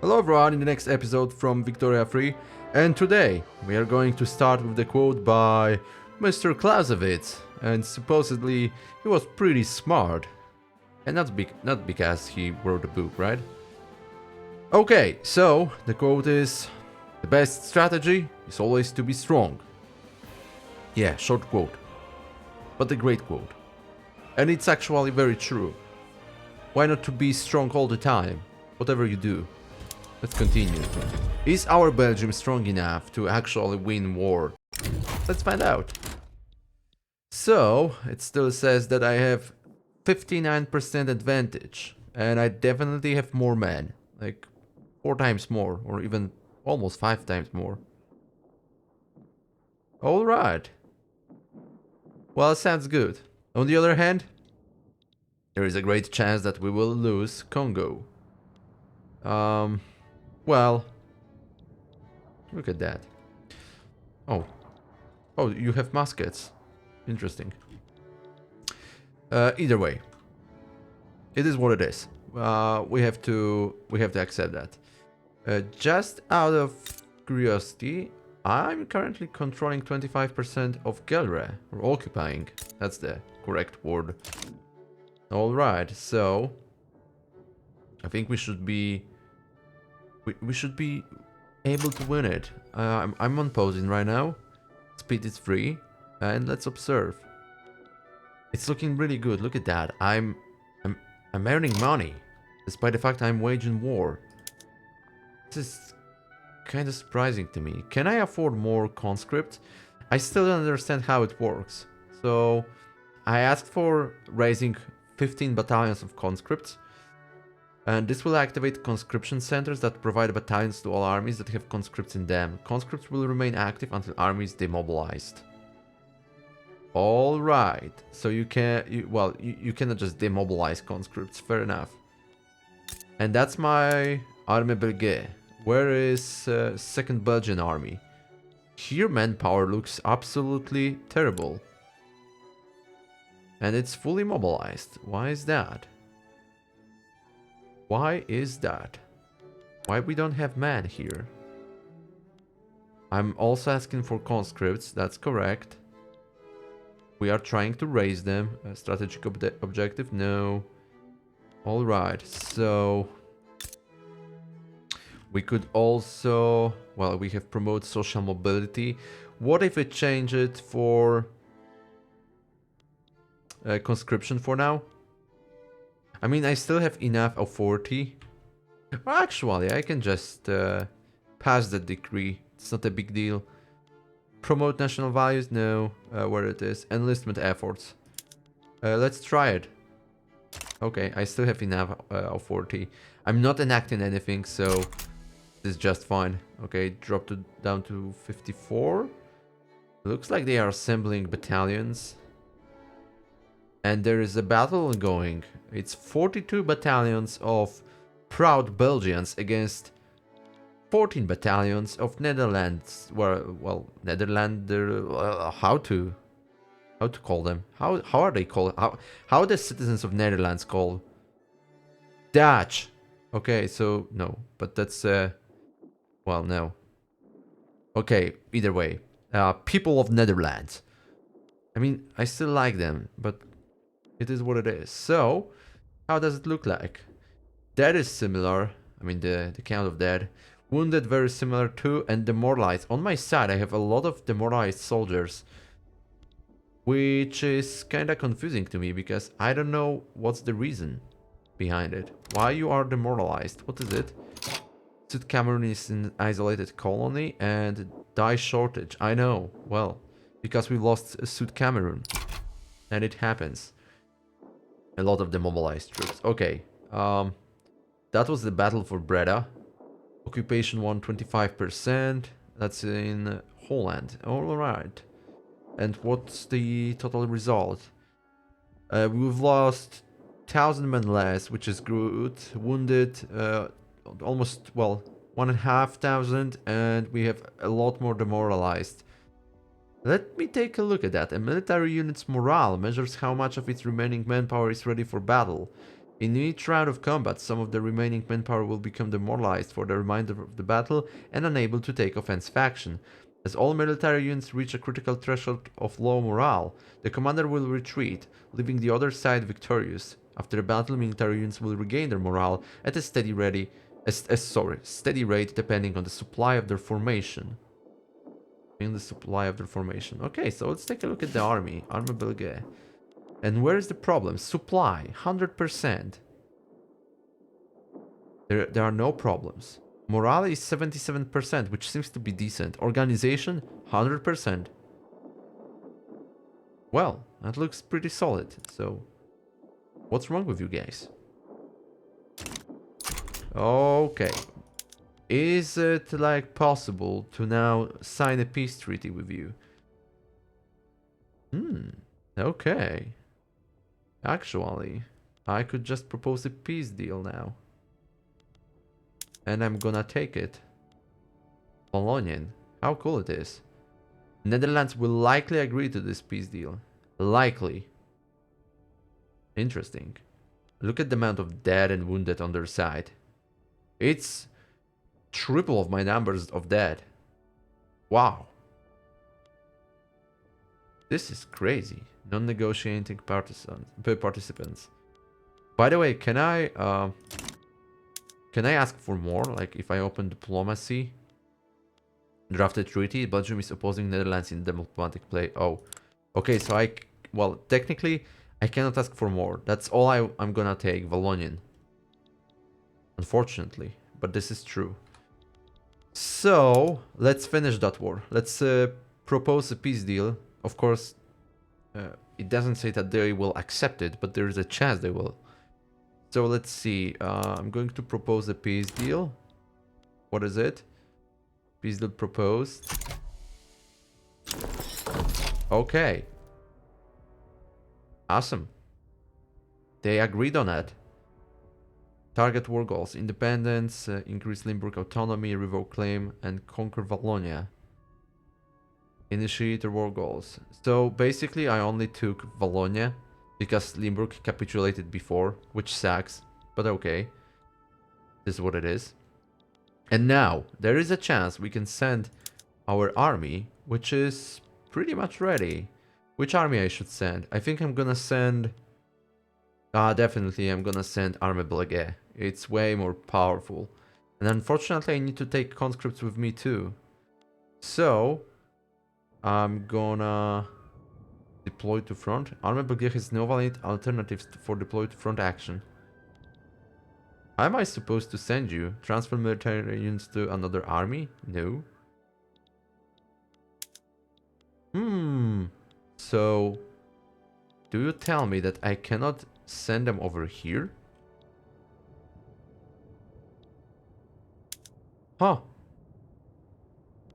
Hello everyone in the next episode from Victoria Free, and today we are going to start with the quote by Mr. Clausewitz, and supposedly he was pretty smart, and not because he wrote a book, right? Okay, so the quote is, "The best strategy is always to be strong." Yeah, short quote, but a great quote. And it's actually very true. Why not to be strong all the time, whatever you do? Let's continue. Is our Belgium strong enough to actually win war? Let's find out. So, it still says that I have 59% advantage, and I definitely have more men, like 4 times more, or even almost 5 times more. Alright. Well, sounds good. On the other hand, there is a great chance that we will lose Congo. Well, look at that. Oh, you have muskets. Interesting. Either way, it is what it is. We have to accept that. Just out of curiosity, I'm currently controlling 25% of Gelre, or occupying. That's the correct word. All right, so I think we should be able to win it. I'm on posing right now. Speed is free, and let's observe. It's looking really good. Look at that. I'm earning money, despite the fact I'm waging war. This is kind of surprising to me. Can I afford more conscript? I still don't understand how it works. So I asked for raising 15 battalions of conscripts. And this will activate conscription centers that provide battalions to all armies that have conscripts in them. Conscripts will remain active until army is demobilized. Alright, so you cannot just demobilize conscripts, fair enough. And that's my Armée Belge. Where is 2nd Belgian army? Here manpower looks absolutely terrible. And it's fully mobilized. Why is that? Why is that? Why we don't have men here? I'm also asking for conscripts, that's correct. We are trying to raise them. A strategic objective? No. Alright, so... we could also... well, we have promote social mobility. What if we change it for... conscription for now? I mean, I still have enough of 40. Well, actually, I can just pass the decree. It's not a big deal. Promote national values? No. Where it is. Enlistment efforts. Let's try it. Okay, I still have enough of 40. I'm not enacting anything, so this is just fine. Okay, drop down to 54. Looks like they are assembling battalions. And there is a battle going. It's 42 battalions of proud Belgians against 14 battalions of Netherlands. Well, Netherlander. How to call them? How are they called? How are the citizens of Netherlands called? Dutch. Okay, so no, but that's well, no. Okay, either way, people of Netherlands. I mean, I still like them, but it is what it is. So, how does it look like? Dead is similar. I mean, the count of dead. Wounded very similar too, and demoralized. On my side, I have a lot of demoralized soldiers. Which is kinda confusing to me, because I don't know what's the reason behind it. Why you are demoralized? What is it? Sud Cameroon is an isolated colony, and dye shortage. I know, well, because we lost Sud Cameroon. And it happens. A lot of demobilized troops. Okay. That was the battle for Breda. Occupation won 25%. That's in Holland. Alright. And what's the total result? We've lost 1,000 men less, which is good. Wounded almost, well, 1,500, and we have a lot more demoralized. Let me take a look at that. A military unit's morale measures how much of its remaining manpower is ready for battle. In each round of combat, some of the remaining manpower will become demoralized for the remainder of the battle and unable to take offensive action. As all military units reach a critical threshold of low morale, the commander will retreat, leaving the other side victorious. After the battle, military units will regain their morale at a steady rate depending on the supply of their formation. Okay, so let's take a look at the army. Army Belgium. And where is the problem? Supply, 100%. There are no problems. Morale is 77%, which seems to be decent. Organization, 100%. Well, that looks pretty solid. So, what's wrong with you guys? Okay. Is it like possible to now sign a peace treaty with you? Okay. Actually, I could just propose a peace deal now. And I'm gonna take it. Wallonian. How cool it is. Netherlands will likely agree to this peace deal. Likely. Interesting. Look at the amount of dead and wounded on their side. It's triple of my numbers of dead. Wow. This is crazy. Non-negotiating participants. By the way, can I ask for more? Like if I open diplomacy, drafted treaty, Belgium is opposing Netherlands in diplomatic play. Oh, okay. So well, technically, I cannot ask for more. That's all I'm gonna take, Wallonian. Unfortunately, but this is true. So let's finish that war. Let's propose a peace deal. Of course, it doesn't say that they will accept it, but there is a chance they will. So let's see. I'm going to propose a peace deal. What is it? Peace deal proposed. Okay. Awesome. They agreed on it. Target war goals: independence, increase Limburg autonomy, revoke claim, and conquer Wallonia. Initiate the war goals. So basically, I only took Wallonia because Limburg capitulated before, which sucks, but okay. This is what it is. And now, there is a chance we can send our army, which is pretty much ready. Which army I should send? I think I'm gonna send... definitely I'm gonna send Armée Belgique. It's way more powerful. And unfortunately I need to take conscripts with me too. So, I'm gonna deploy to front. Armée Belgique has no valid alternatives for deploy to front action. How am I supposed to send you? Transfer military units to another army? No. So, do you tell me that I cannot send them over here? Huh.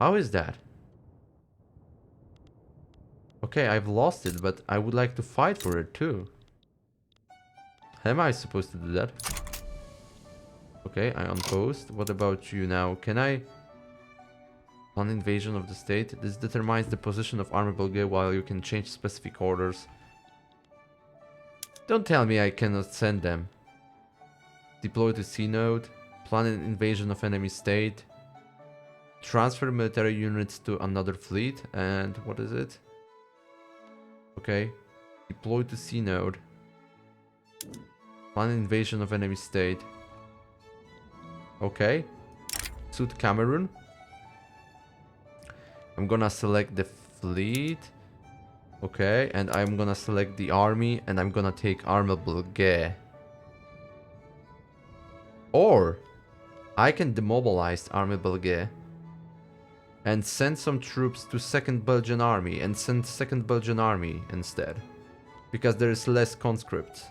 How is that? Okay, I've lost it, but I would like to fight for it too. How am I supposed to do that? Okay, I unpost. What about you now? Can I... Plan invasion of the state. This determines the position of Armée Belgique while you can change specific orders. Don't tell me I cannot send them. Deploy to C node. Plan an invasion of enemy state. Transfer military units to another fleet. And what is it? Okay. Deploy to C node. Plan an invasion of enemy state. Okay. Suit Cameroon. I'm gonna select the fleet. Okay, and I'm gonna select the army, and I'm gonna take Armée Belgique. Or I can demobilize Armée Belgique and send some troops to 2nd Belgian Army and send 2nd Belgian Army instead, because there is less conscripts.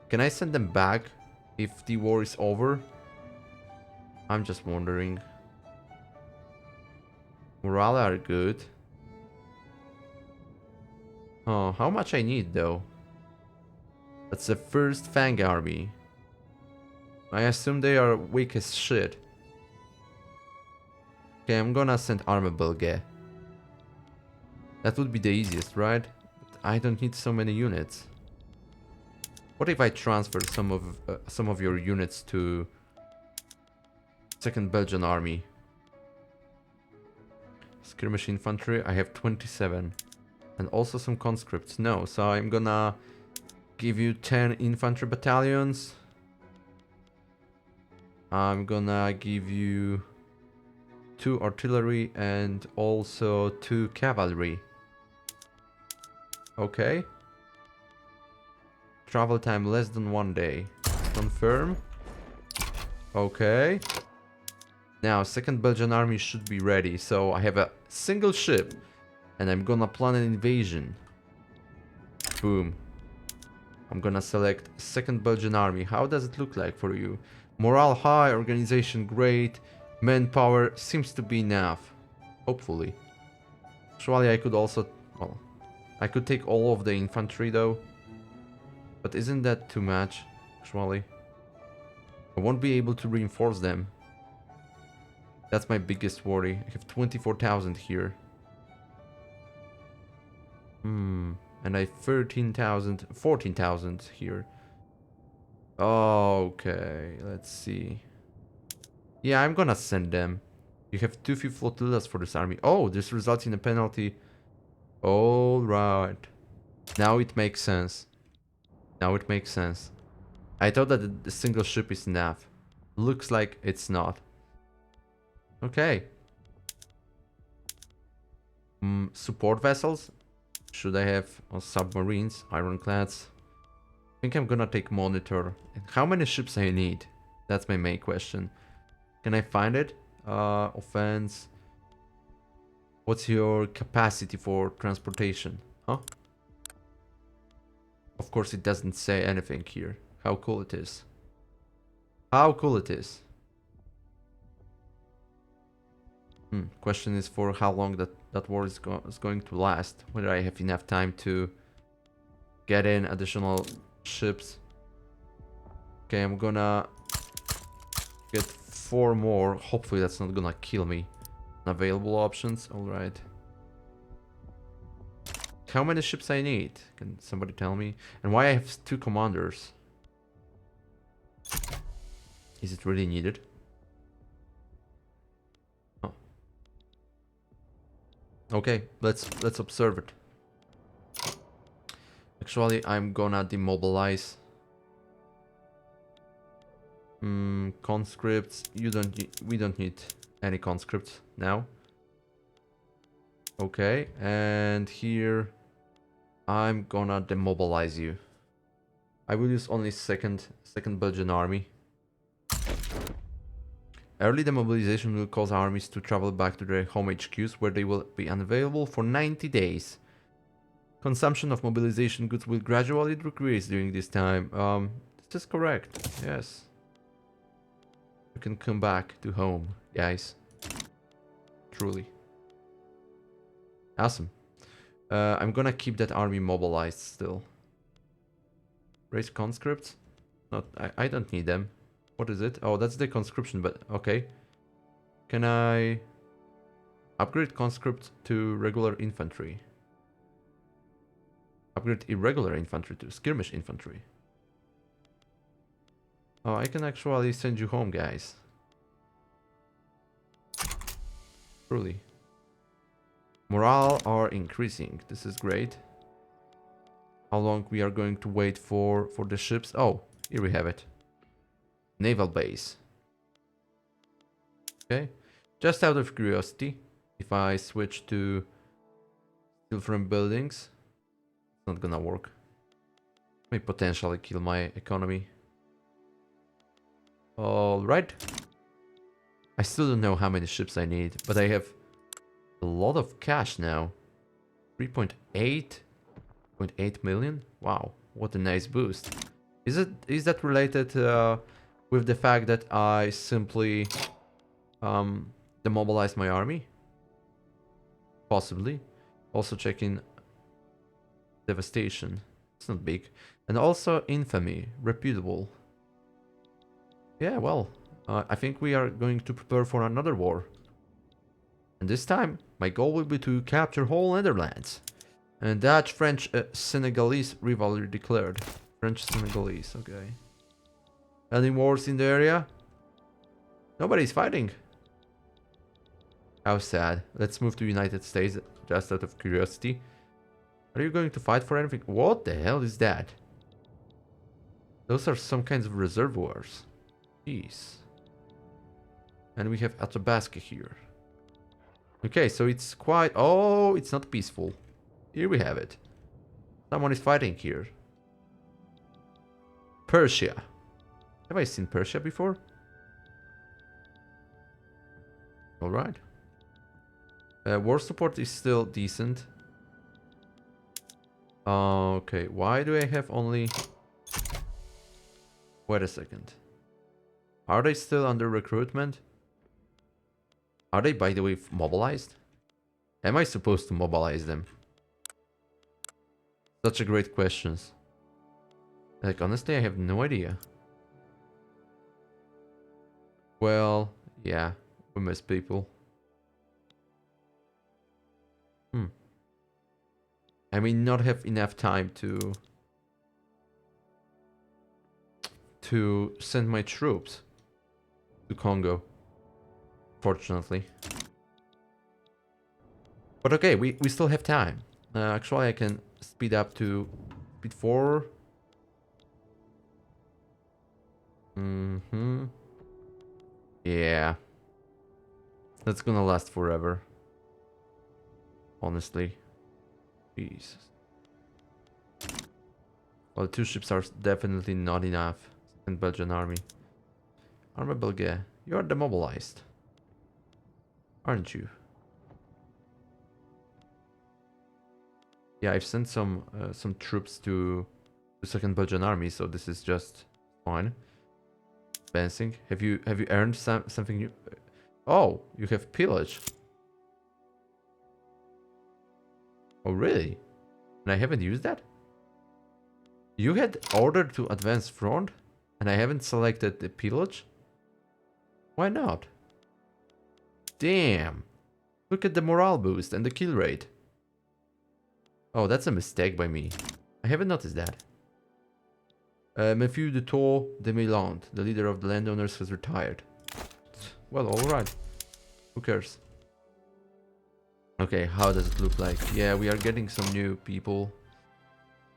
Can I send them back if the war is over? I'm just wondering. Morale are good. Oh, how much I need though? That's the 1st Fang army. I assume they are weak as shit. Okay, I'm gonna send Armée Belgique. That would be the easiest, right? But I don't need so many units. What if I transfer some of your units to Second Belgian Army? Skirmish infantry, I have 27. And also some conscripts. No, so I'm gonna give you 10 infantry battalions. I'm gonna give you 2 artillery and also 2 cavalry. Okay. Travel time less than 1 day. Confirm. Okay. Now, Second Belgian Army should be ready. So I have a single ship. And I'm gonna plan an invasion. Boom. I'm gonna select Second Belgian Army. How does it look like for you? Morale high, organization great, manpower seems to be enough. Hopefully. Actually, I could also... Well, I could take all of the infantry though. But isn't that too much, actually? I won't be able to reinforce them. That's my biggest worry. I have 24,000 here. And I have 13,000, 14,000 here. Okay, let's see. Yeah, I'm gonna send them. You have 2 few flotillas for this army. Oh, this results in a penalty. Alright. Now it makes sense. Now it makes sense. I thought that the single ship is enough. Looks like it's not. Okay. Support vessels. Should I have submarines, ironclads? I think I'm gonna take monitor. How many ships I need? That's my main question. Can I find it? Offense. What's your capacity for transportation? Huh? Of course it doesn't say anything here. How cool it is. How cool it is. Question is for how long that war is going to last. Whether I have enough time to get in additional ships. Okay, I'm gonna get 4 more. Hopefully that's not gonna kill me. Available options, alright. How many ships I need? Can somebody tell me? And why I have 2 commanders? Is it really needed? Oh. Okay, let's observe it. Actually, I'm gonna demobilize. Conscripts. We don't need any conscripts now. Okay, and here I'm gonna demobilize you. I will use only second Belgian army. Early demobilization will cause armies to travel back to their home HQs where they will be unavailable for 90 days. Consumption of mobilization goods will gradually decrease during this time. This is correct. Yes. You can come back to home, guys. Truly. Awesome. I'm gonna keep that army mobilized still. Raise conscripts? Not. I don't need them. What is it? Oh, that's the conscription, but okay. Can I upgrade conscript to regular infantry? Upgrade irregular infantry to skirmish infantry. Oh, I can actually send you home, guys. Truly. Morale are increasing. This is great. How long we are going to wait for the ships? Oh, here we have it. Naval base. Okay. Just out of curiosity, if I switch to steal from buildings, it's not gonna work. May potentially kill my economy. Alright. I still don't know how many ships I need, but I have a lot of cash now. 3.8 million? Wow, what a nice boost. Is that related with the fact that I simply demobilized my army? Possibly. Also checking devastation. It's not big. And also infamy, reputable. Yeah, well, I think we are going to prepare for another war. And this time, my goal will be to capture whole Netherlands. And Dutch-French-Senegalese rivalry declared. French Senegalese, okay. Any wars in the area? Nobody's fighting. How sad. Let's move to United States, just out of curiosity. Are you going to fight for anything? What the hell is that? Those are some kinds of reservoirs. Jeez. And we have Athabasca here. Okay, so it's quite... Oh, it's not peaceful. Here we have it. Someone is fighting here. Persia. Have I seen Persia before? Alright. War support is still decent. Okay, why do I have only... Wait a second. Are they still under recruitment? Are they, by the way, mobilized? Am I supposed to mobilize them? Such a great questions. Like, honestly, I have no idea. Well, yeah, we miss people. I may not have enough time to send my troops to Congo, fortunately. But okay, we still have time. Actually, I can speed up to speed 4. Yeah. That's gonna last forever. Honestly. Jesus. Well, 2 ships are definitely not enough. And Belgian army. Army Belgium, you are demobilized. Aren't you? Yeah, I've sent some troops to the second Belgian army, so this is just fine. Advancing. Have you earned something new? Oh, you have pillage. Oh, really? And I haven't used that? You had ordered to advance front, and I haven't selected the pillage? Why not? Damn. Look at the morale boost and the kill rate. Oh, that's a mistake by me. I haven't noticed that. Mathieu de Tour de Méland, the leader of the landowners, has retired. Well, alright. Who cares? Okay, how does it look like? Yeah, we are getting some new people.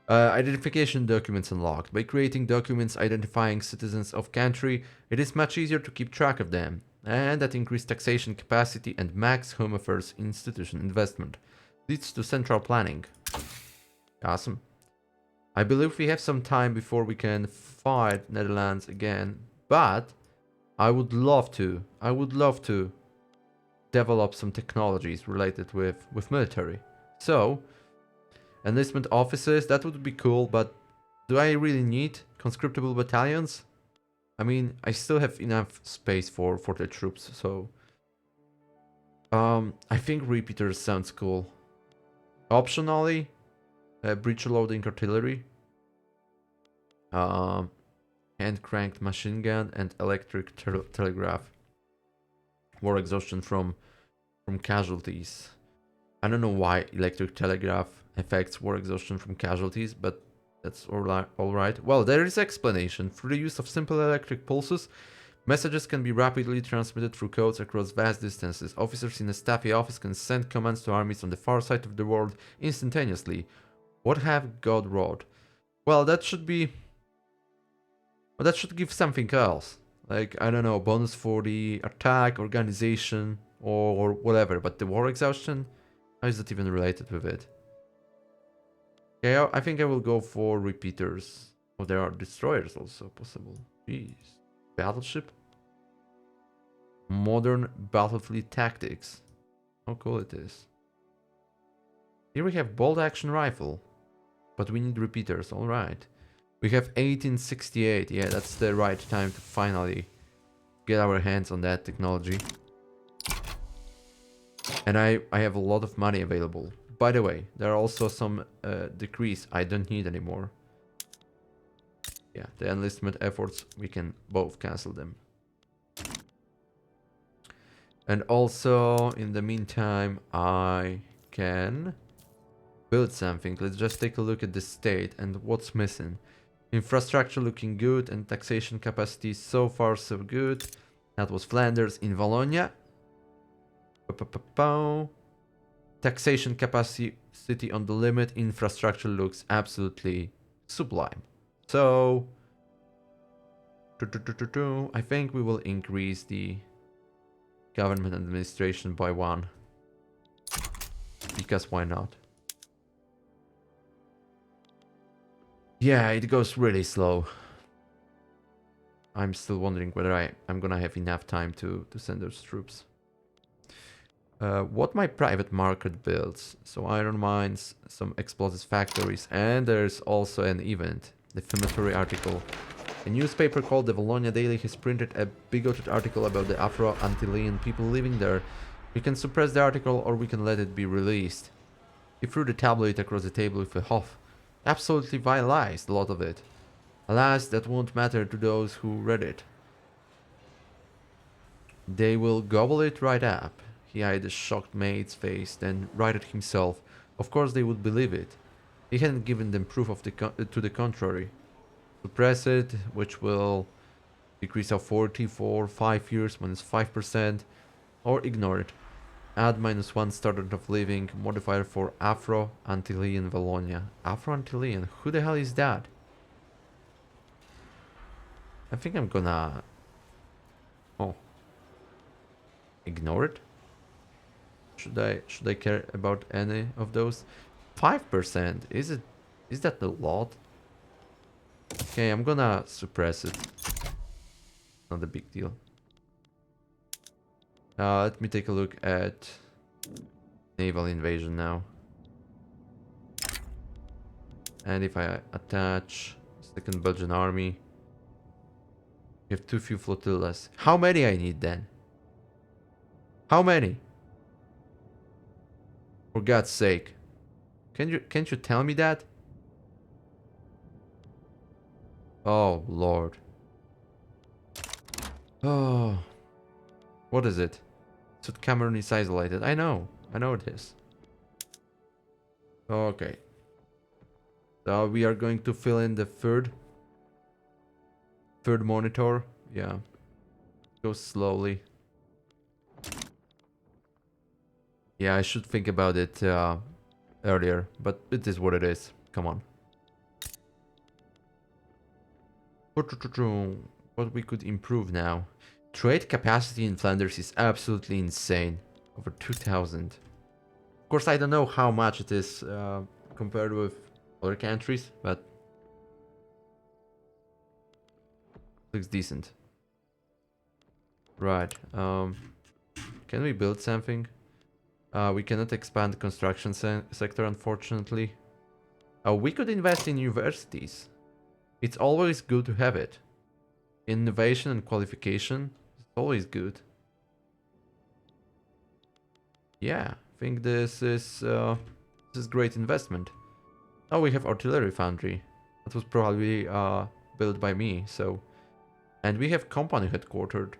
Identification documents unlocked. By creating documents identifying citizens of country, it is much easier to keep track of them. And that increased taxation capacity and max Home Affairs institution investment. Leads to central planning. Awesome. I believe we have some time before we can fight Netherlands again. But I would love to develop some technologies related with military. So, enlistment officers, that would be cool, but do I really need conscriptable battalions? I mean, I still have enough space for the troops, so... I think repeaters sounds cool. Optionally, breech loading artillery, hand-cranked machine gun, and electric telegraph. War exhaustion from casualties. I don't know why electric telegraph affects war exhaustion from casualties, but that's alright. Well, there is explanation. Through the use of simple electric pulses, messages can be rapidly transmitted through codes across vast distances. Officers in a staffy office can send commands to armies on the far side of the world instantaneously. What have God wrought? Well, that should be... Well, that should give something else. Like, I don't know, bonus for the attack, organization, or whatever. But the war exhaustion? How is that even related with it? Okay, I think I will go for repeaters. Oh, there are destroyers also possible. Jeez. Battleship? Modern battlefleet tactics. How cool it is. Here we have bolt action rifle. But we need repeaters, alright. We have 1868. Yeah, that's the right time to finally get our hands on that technology. And I have a lot of money available. By the way, there are also some decrees I don't need anymore. Yeah, the enlistment efforts, we can both cancel them. And also, in the meantime, I can build something. Let's just take a look at the state and what's missing. Infrastructure looking good and taxation capacity so far so good. That was Flanders in Wallonia. Taxation capacity on the limit. Infrastructure looks absolutely sublime. So I think we will increase the government administration by 1. Because why not? Yeah, it goes really slow. I'm still wondering whether I'm gonna have enough time to send those troops. What my private market builds. So iron mines, some explosives factories, and there's also an event. Defamatory article. A newspaper called the Wallonia Daily has printed a bigoted article about the Afro-Antillean people living there. We can suppress the article or we can let it be released. He threw the tabloid across the table with a huff. Absolutely violized a lot of it. Alas, that won't matter to those who read it. They will gobble it right up. He eyed the shocked maid's face, then righted himself. Of course they would believe it. He hadn't given them proof of to the contrary. Suppress it, which will decrease our 40 for 5 years, minus 5%, or ignore it. Add -1 standard of living modifier for Afro-Antillean Wallonia. Afro-Antillean? Who the hell is that? I think I'm gonna... Oh. Ignore it? Should I care about any of those? 5%? Is that a lot? Okay, I'm gonna suppress it. Not a big deal. Let me take a look at naval invasion now. And if I attach second Belgian army, you have too few flotillas. How many I need then? How many? For God's sake. Can't you tell me that? Oh Lord. Oh. What is it? So Cameroon is isolated. I know it is. Okay. So we are going to fill in the third monitor. Yeah. Go slowly. Yeah, I should think about it earlier, but it is what it is. Come on. What we could improve now. Trade capacity in Flanders is absolutely insane. Over 2,000. Of course, I don't know how much it is compared with other countries, but looks decent. Right. Can we build something? We cannot expand the construction sector, unfortunately. We could invest in universities. It's always good to have it. Innovation and qualification is always good. Yeah, I think this is great investment. Oh, we have artillery foundry. That was probably built by me, so... And we have company headquartered.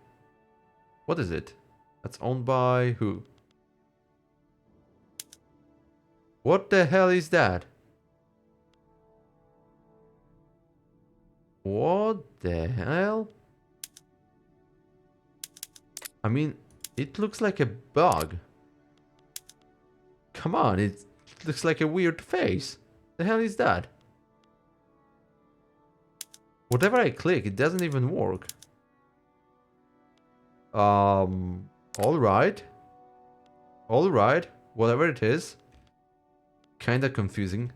What is it? That's owned by who? What the hell is that? What the hell? I mean, it looks like a bug. Come on, it looks like a weird face. The hell is that? Whatever I click, it doesn't even work. Alright. Alright, whatever it is. Kinda confusing.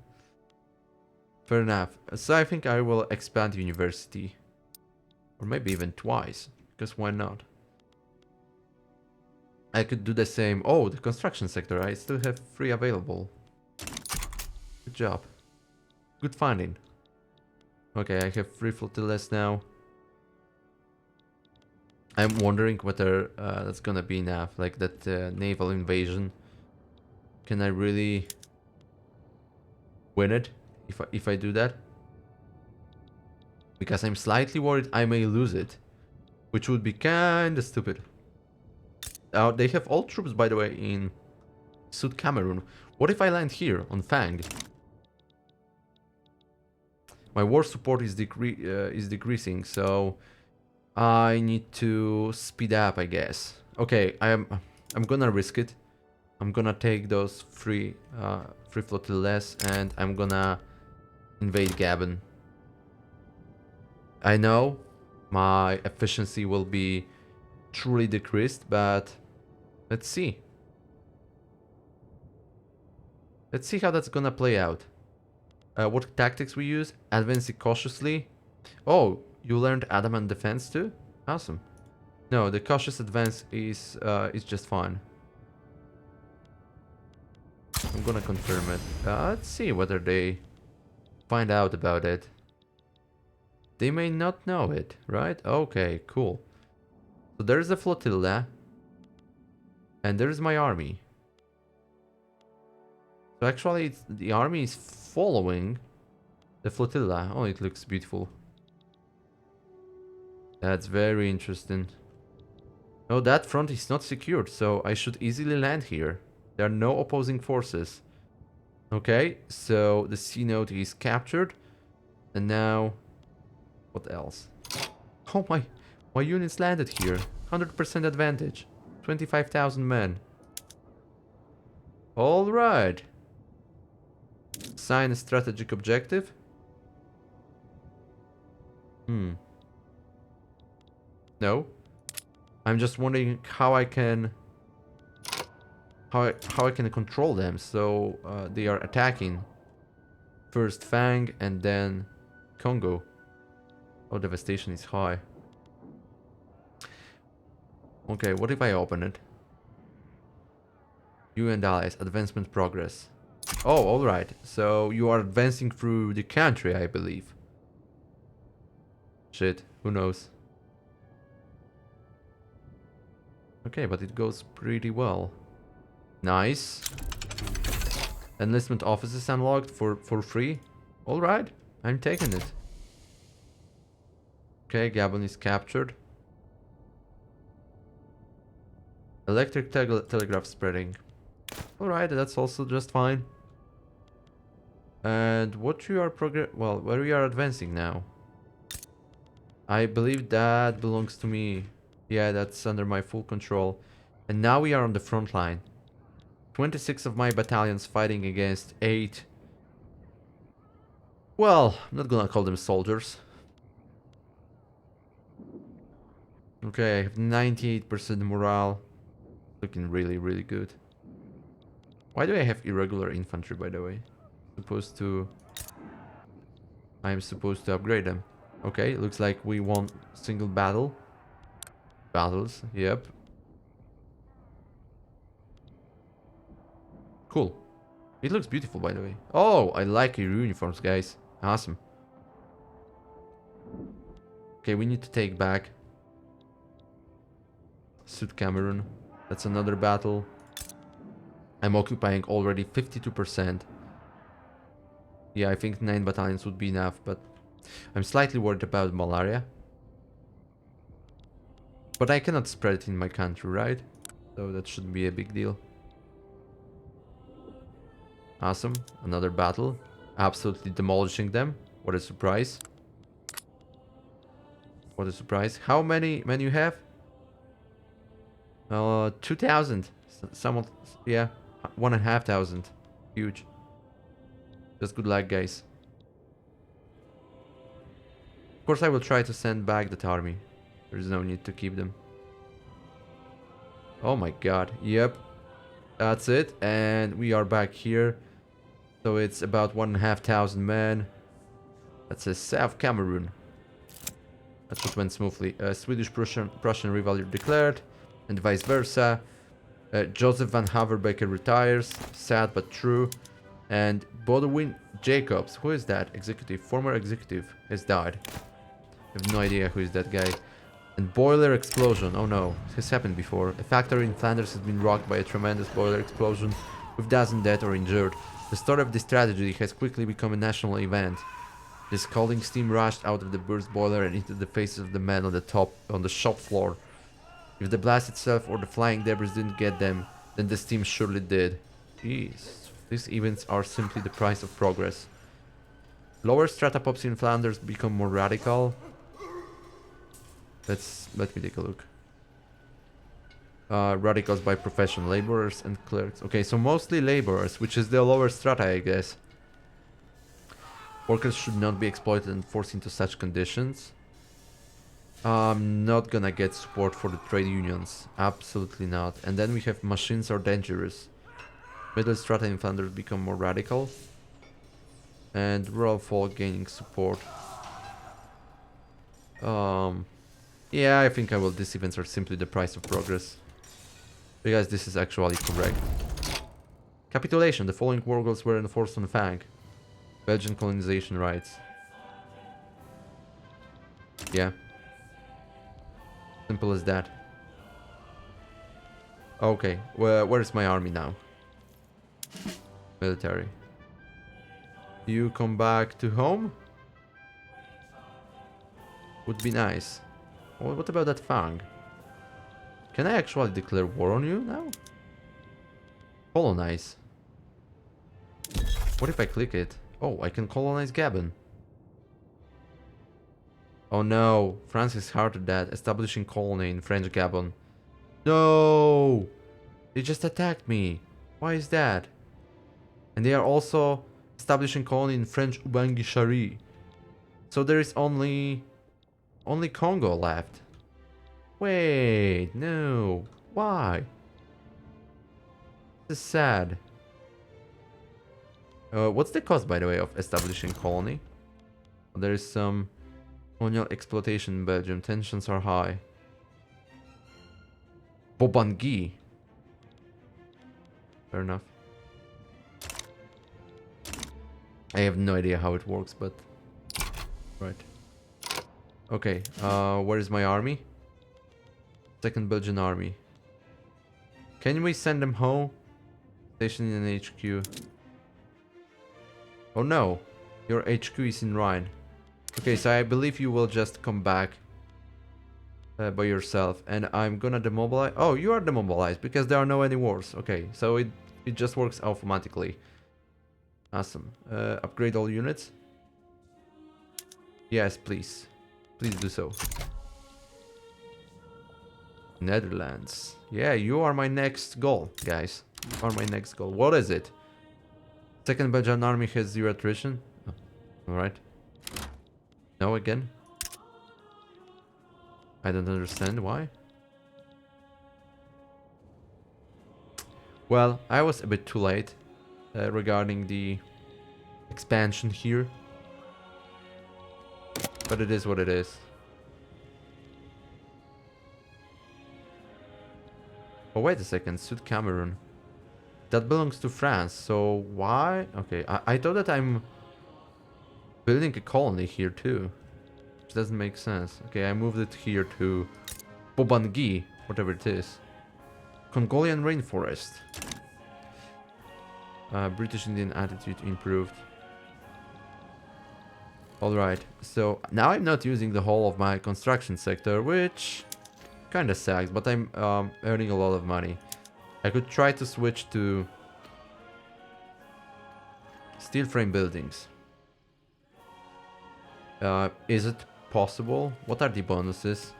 Fair enough. So I think I will expand university. Or maybe even twice. Because why not? I could do the same. Oh, the construction sector. I still have 3 available. Good job. Good finding. Okay, I have 3 flotillas now. I'm wondering whether that's gonna be enough. Like that naval invasion. Can I really win it if I do that? Because I'm slightly worried I may lose it. Which would be kinda stupid. They have all troops, by the way, in South Cameroon. What if I land here on Fang? My war support is decreasing, so I need to speed up, I guess. Okay, I'm gonna risk it. I'm gonna take those free flotillas and I'm gonna invade Gabon. I know my efficiency will be truly decreased, but let's see. Let's see how that's gonna play out. What tactics we use? Advancing cautiously. Oh, you learned adamant defense too? Awesome. No, the cautious advance is just fine. I'm gonna confirm it. Let's see whether they find out about it. They may not know it, right? Okay, cool. So there's the flotilla. And there's my army. So actually, the army is following the flotilla. Oh, it looks beautiful. That's very interesting. No, that front is not secured, so I should easily land here. There are no opposing forces. Okay, so the C node is captured. And now... what else? Oh my units landed here. 100% advantage. 25,000 men. Alright. Sign a strategic objective. No. I'm just wondering how I can... how I can control them. So they are attacking. First Fang and then Congo. Oh, devastation is high. Okay, what if I open it? You and allies, advancement progress. Oh, alright. So you are advancing through the country, I believe. Shit, who knows? Okay, but it goes pretty well. Nice. Enlistment offices unlocked for free. Alright, I'm taking it. Okay, Gabon is captured. Electric telegraph spreading. Alright, that's also just fine. And what you are where we are advancing now? I believe that belongs to me. Yeah, that's under my full control. And now we are on the front line. 26 of my battalions fighting against 8. Well, I'm not gonna call them soldiers. Okay, I have 98% morale. Looking really, really good. Why do I have irregular infantry, by the way? I'm supposed to upgrade them. Okay, looks like we won single battle. Battles, yep. Cool. It looks beautiful, by the way. Oh, I like your uniforms, guys. Awesome. Okay, we need to take back Sud Cameroon. That's another battle. I'm occupying already 52%. Yeah, I think 9 battalions would be enough, but I'm slightly worried about malaria. But I cannot spread it in my country, right? So that shouldn't be a big deal. Awesome. Another battle. Absolutely demolishing them. What a surprise. What a surprise. How many men you have? 2,000. Someone, yeah, 1,500. Huge. Just good luck, guys. Of course, I will try to send back that army. There is no need to keep them. Oh my god. Yep. That's it. And we are back here. So it's about 1,500 men. That's a South Cameroon. That just went smoothly. Swedish-Prussian rivalry declared. And vice versa. Joseph van Haverbeker retires. Sad but true. And Bodewin Jacobs. Who is that? Executive. Former executive has died. I have no idea who is that guy. And boiler explosion. Oh no. This has happened before. A factory in Flanders has been rocked by a tremendous boiler explosion with dozens dead or injured. The story of this tragedy has quickly become a national event. The scalding steam rushed out of the burst boiler and into the faces of the men on the shop floor. If the blast itself or the flying debris didn't get them, then the steam surely did. Jeez. These events are simply the price of progress. Lower strata pops in Flanders become more radical. Let me take a look. Radicals by profession, laborers and clerks. Okay, so mostly laborers, which is the lower strata, I guess. Workers should not be exploited and forced into such conditions. I'm not gonna get support for the trade unions. Absolutely not. And then we have machines are dangerous. Middle strata in Flanders become more radical. And rural folk gaining support. Yeah, I think these events are simply the price of progress. Because this is actually correct. Capitulation. The following war goals were enforced on Fang. Belgian colonization rights. Yeah. Simple as that. Okay, where's my army now? Military. You come back to home? Would be nice. Well, what about that Fang? Can I actually declare war on you now? Colonize. What if I click it? Oh, I can colonize Gabon. Oh no, France is hard at that, establishing colony in French Gabon. No! They just attacked me. Why is that? And they are also establishing colony in French Ubangi Shari. So there is only Congo left. Wait, no. Why? This is sad. What's the cost, by the way, of establishing colony? There is some colonial exploitation in Belgium. Tensions are high. Bobangi. Fair enough. I have no idea how it works, but... Right. Okay, where is my army? Second Belgian army. Can we send them home? Station in HQ. Oh no, your HQ is in Rhine. Okay, so I believe you will just come back by yourself, and I'm gonna demobilize. Oh, you are demobilized because there are no any wars. Okay, so it just works automatically. Awesome. Upgrade all units. Yes, please. Please do so. Netherlands. Yeah, you are my next goal, guys. You are my next goal. What is it? Second Belgian army has 0 attrition. Oh, alright. No, again. I don't understand why. Well, I was a bit too late regarding the expansion here. But it is what it is. Oh, wait a second. Sud Cameroon. That belongs to France, so why? Okay, I thought that I'm building a colony here too. Which doesn't make sense. Okay, I moved it here to Bobangi, whatever it is. Congolian rainforest. British Indian attitude improved. Alright, so now I'm not using the whole of my construction sector, which kinda sucks, but I'm earning a lot of money. I could try to switch to steel frame buildings. Is it possible? What are the bonuses?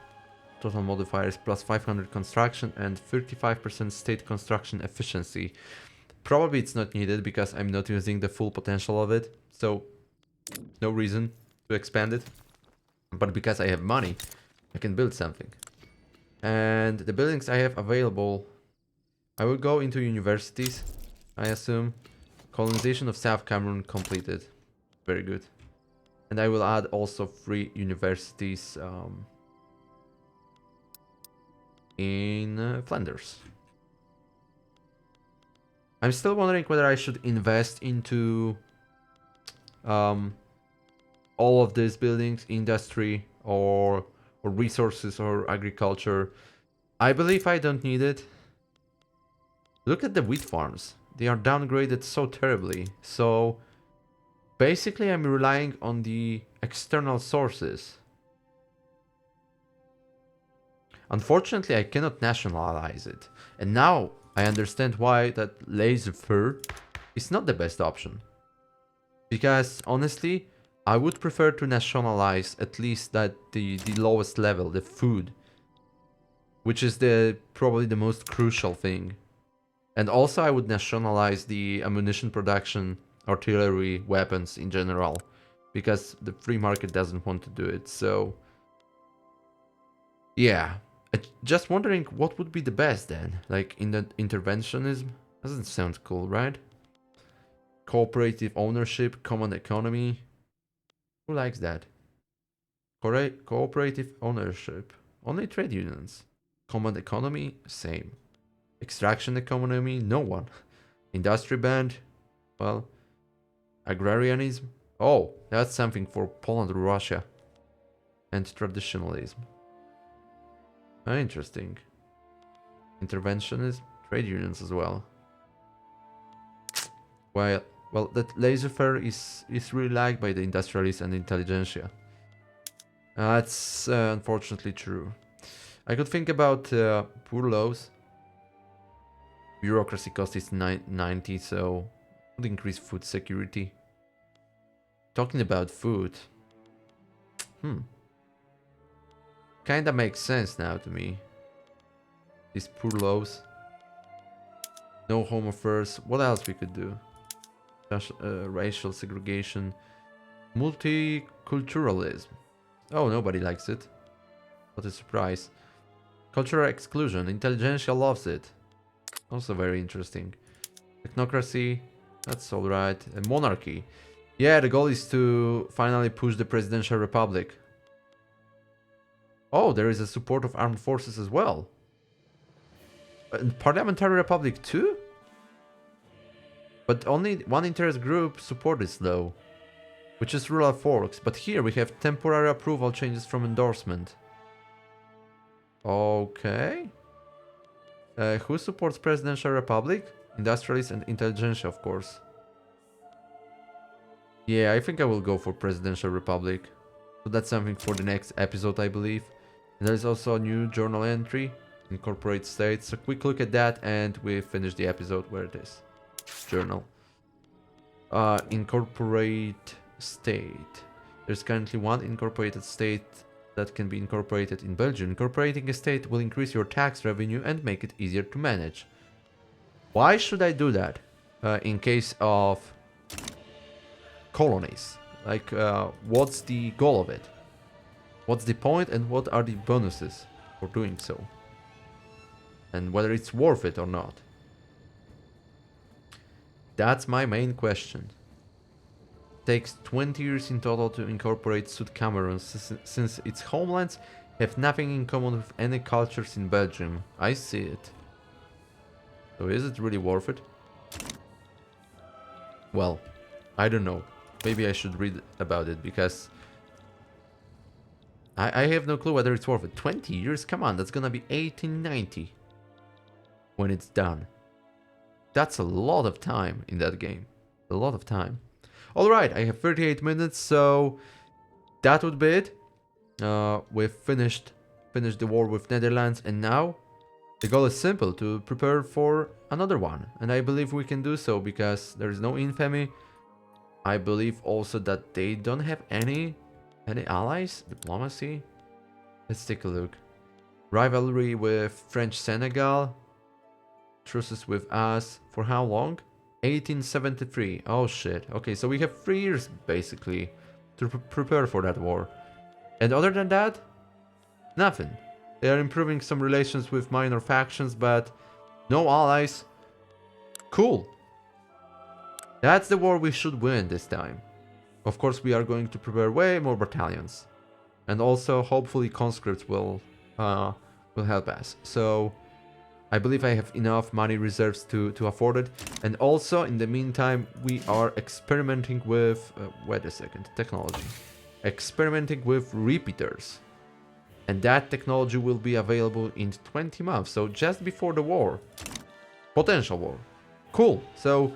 Total modifiers plus 500 construction and 35% state construction efficiency. Probably it's not needed because I'm not using the full potential of it. So no reason to expand it. But because I have money, I can build something. And the buildings I have available, I will go into universities, I assume. Colonization of South Cameroon completed. Very good. And I will add also 3 universities in Flanders. I'm still wondering whether I should invest into all of these buildings, industry, or resources, or agriculture. I believe I don't need it. Look at the wheat farms. They are downgraded so terribly. So basically I'm relying on the external sources. Unfortunately, I cannot nationalize it. And now I understand why that laissez-faire is not the best option. Because honestly, I would prefer to nationalize at least that the lowest level, the food, which is the probably the most crucial thing. And also I would nationalize the ammunition production, artillery, weapons in general, because the free market doesn't want to do it. So yeah, just wondering what would be the best then, like in the interventionism. Doesn't sound cool, right? Cooperative ownership, common economy. Who likes that? Cooperative ownership. Only trade unions. Common economy, same. Extraction economy, no one. Industry band, well, agrarianism. Oh, that's something for Poland or Russia. And traditionalism. Interesting. Interventionism, trade unions as well. Well, that laissez-faire is really liked by the industrialists and intelligentsia. That's unfortunately true. I could think about poor laws. Bureaucracy cost is 90, so would increase food security. Talking about food. Kinda makes sense now to me. These poor laws. No home affairs. What else we could do? Racial segregation. Multiculturalism. Oh, nobody likes it. What a surprise. Cultural exclusion. Intelligentsia loves it. Also very interesting. Technocracy. That's alright. And monarchy. Yeah, the goal is to finally push the presidential republic. Oh, there is a support of armed forces as well. And parliamentary republic too? But only one interest group support this though, which is rural forks. But here we have temporary approval changes from endorsement. Okay. Who supports presidential republic? Industrialists and intelligentsia, of course. Yeah, I think I will go for presidential republic. So that's something for the next episode, I believe. And there's also a new journal entry. Incorporate state. So quick look at that and we finish the episode where it is. Journal. Incorporate state. There's currently one incorporated state that can be incorporated in Belgium. Incorporating a state will increase your tax revenue and make it easier to manage. Why should I do that? In case of colonies. Like, what's the goal of it? What's the point and what are the bonuses for doing so? And whether it's worth it or not. That's my main question. It takes 20 years in total to incorporate Sud Cameroon since its homelands have nothing in common with any cultures in Belgium. I see it. So is it really worth it? Well, I don't know. Maybe I should read about it because I have no clue whether it's worth it. 20 years? Come on, that's gonna be 1890 when it's done. That's a lot of time in that game. A lot of time. Alright, I have 38 minutes, so that would be it. We've finished the war with Netherlands, and now the goal is simple, to prepare for another one. And I believe we can do so because there is no infamy. I believe also that they don't have any allies. Diplomacy. Let's take a look. Rivalry with French Senegal. Truces with us. For how long? 1873. Oh shit. Okay, so we have 3 years basically to prepare for that war. And other than that, nothing. They are improving some relations with minor factions, but no allies. Cool. That's the war we should win this time. Of course, we are going to prepare way more battalions. And also, hopefully, conscripts will help us. So, I believe I have enough money reserves to afford it. And also, in the meantime, we are experimenting with... wait a second, technology. Experimenting with repeaters. And that technology will be available in 20 months. So, just before the war. Potential war. Cool. So,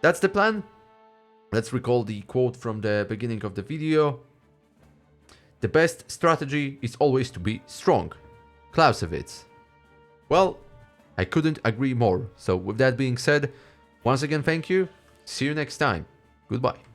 that's the plan. Let's recall the quote from the beginning of the video. The best strategy is always to be strong. Clausewitz. Well, I couldn't agree more. So with that being said, once again, thank you. See you next time. Goodbye.